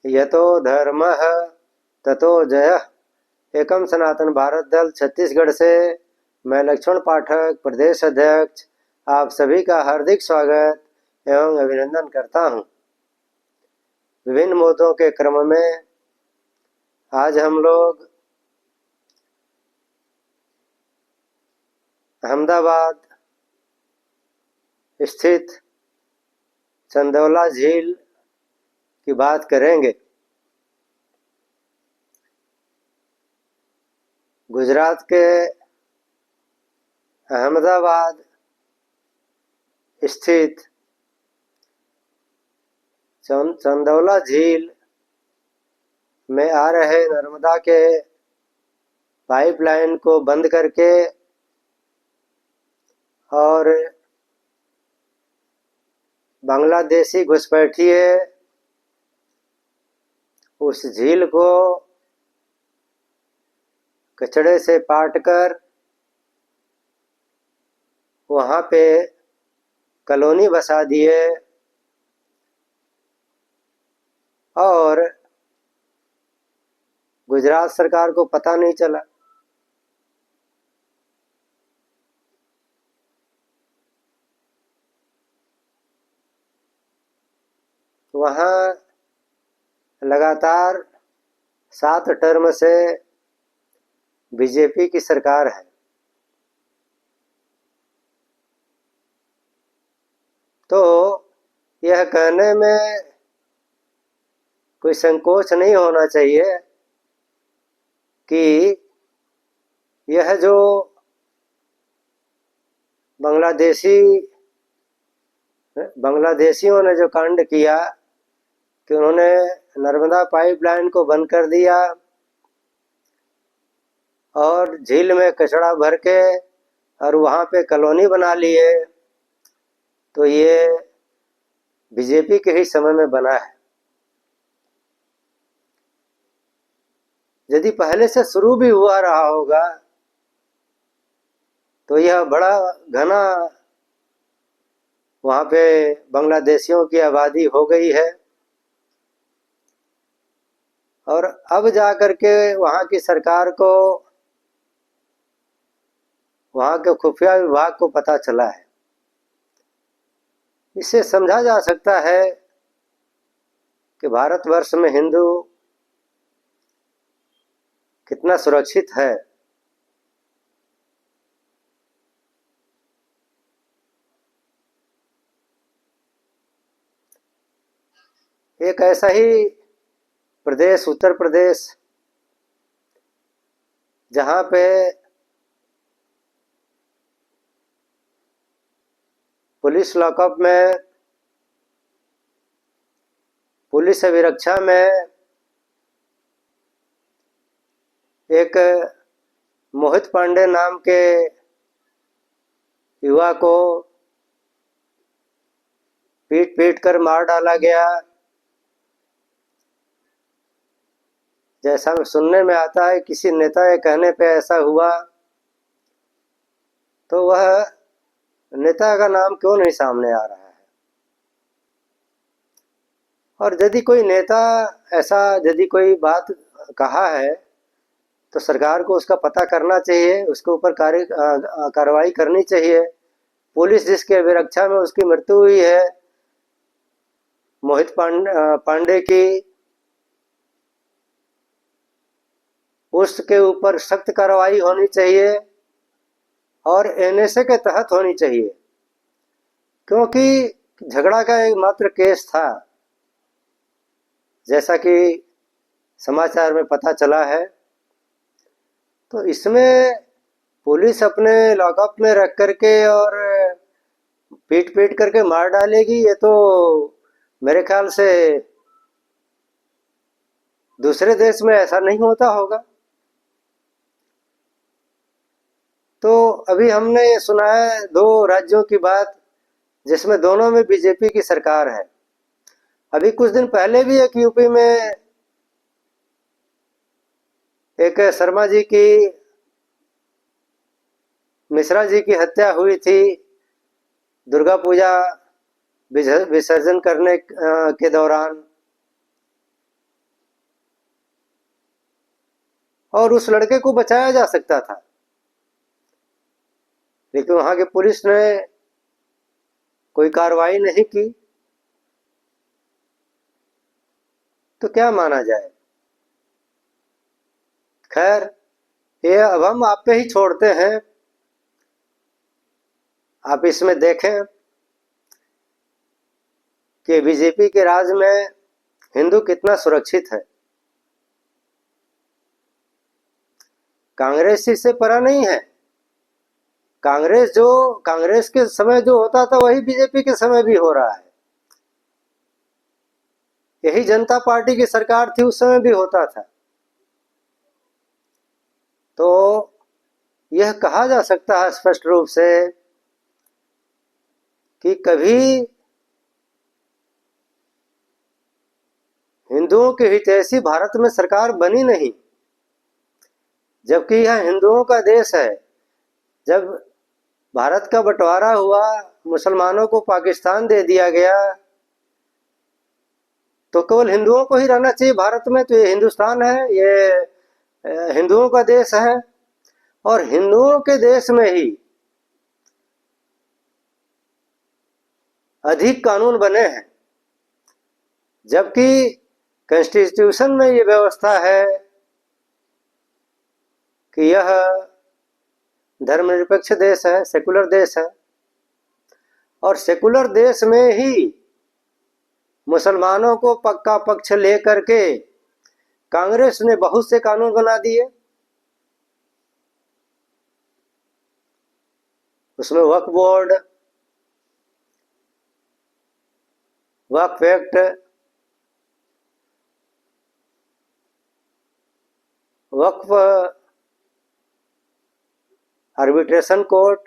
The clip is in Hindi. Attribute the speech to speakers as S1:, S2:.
S1: यतो धर्मः ततो जयः। एकम सनातन भारत दल छत्तीसगढ़ से मैं लक्ष्मण पाठक, प्रदेश अध्यक्ष, आप सभी का हार्दिक स्वागत एवं अभिनंदन करता हूं। विभिन्न मुद्दों के क्रम में आज हम लोग अहमदाबाद स्थित चंदौला झील की बात करेंगे। गुजरात के अहमदाबाद स्थित चंदौला झील में आ रहे नर्मदा के पाइपलाइन को बंद करके और बांग्लादेशी घुसपैठिए उस झील को कचड़े से पाटकर वहाँ पे कॉलोनी बसा दिए और गुजरात सरकार को पता नहीं चला। वहाँ लगातार 7 टर्म से बीजेपी की सरकार है। तो यह कहने में कोई संकोच नहीं होना चाहिए कि यह जो बांग्लादेशियों ने जो कांड किया कि उन्होंने नर्मदा पाइपलाइन को बंद कर दिया और झील में कचड़ा भर के और वहाँ पे कॉलोनी बना लिए, तो ये बीजेपी के ही समय में बना है। यदि पहले से शुरू भी हुआ रहा होगा तो यह बड़ा घना वहाँ पे बांग्लादेशियों की आबादी हो गई है और अब जा कर के वहाँ की सरकार को, वहाँ के खुफिया विभाग को पता चला है। इससे समझा जा सकता है कि भारतवर्ष में हिंदू कितना सुरक्षित है। एक ऐसा ही प्रदेश उत्तर प्रदेश जहाँ पे पुलिस लॉकअप में, पुलिस अभिरक्षा में एक मोहित पांडे नाम के युवा को पीट पीट कर मार डाला गया। जैसा सुनने में आता है किसी नेता के कहने पे ऐसा हुआ, तो वह नेता का नाम क्यों नहीं सामने आ रहा है। और यदि कोई नेता ऐसा यदि कोई बात कहा है तो सरकार को उसका पता करना चाहिए, उसके ऊपर कार्रवाई करनी चाहिए। पुलिस जिसके अभिरक्षा में उसकी मृत्यु हुई है, मोहित पांडे की, उसके ऊपर सख्त कार्रवाई होनी चाहिए और एनएसए के तहत होनी चाहिए, क्योंकि झगड़ा का एक मात्र केस था, जैसा कि समाचार में पता चला है। तो इसमें पुलिस अपने लॉकअप में रख करके और पीट पीट करके मार डालेगी, ये तो मेरे ख्याल से दूसरे देश में ऐसा नहीं होता होगा। तो अभी हमने ये सुना है 2 राज्यों की बात जिसमें दोनों में बीजेपी की सरकार है। अभी कुछ दिन पहले भी एक यूपी में एक शर्मा जी की, मिश्रा जी की हत्या हुई थी दुर्गा पूजा विसर्जन करने के दौरान। और उस लड़के को बचाया जा सकता था, लेकिन वहां की पुलिस ने कोई कार्रवाई नहीं की। तो क्या माना जाए। खैर, ये अब हम आप पे ही छोड़ते हैं। आप इसमें देखें कि बीजेपी के राज में हिंदू कितना सुरक्षित है। कांग्रेस इससे परा नहीं है। कांग्रेस के समय जो होता था वही बीजेपी के समय भी हो रहा है। यही जनता पार्टी की सरकार थी उस समय भी होता था। तो यह कहा जा सकता है स्पष्ट रूप से कि कभी हिंदुओं के हितैषी भारत में सरकार बनी नहीं, जबकि यह हिंदुओं का देश है। जब भारत का बंटवारा हुआ, मुसलमानों को पाकिस्तान दे दिया गया, तो केवल हिंदुओं को ही रहना चाहिए भारत में। तो ये हिंदुस्तान है, ये हिंदुओं का देश है, और हिंदुओं के देश में ही अधिक कानून बने हैं, जबकि कॉन्स्टिट्यूशन में ये व्यवस्था है कि यह धर्मनिरपेक्ष देश है, सेकुलर देश है। और सेकुलर देश में ही मुसलमानों को पक्का पक्ष लेकर के कांग्रेस ने बहुत से कानून बना दिए। उसमें वक्फ बोर्ड, वक्फ एक्ट, वक्फ आर्बिट्रेशन कोर्ट,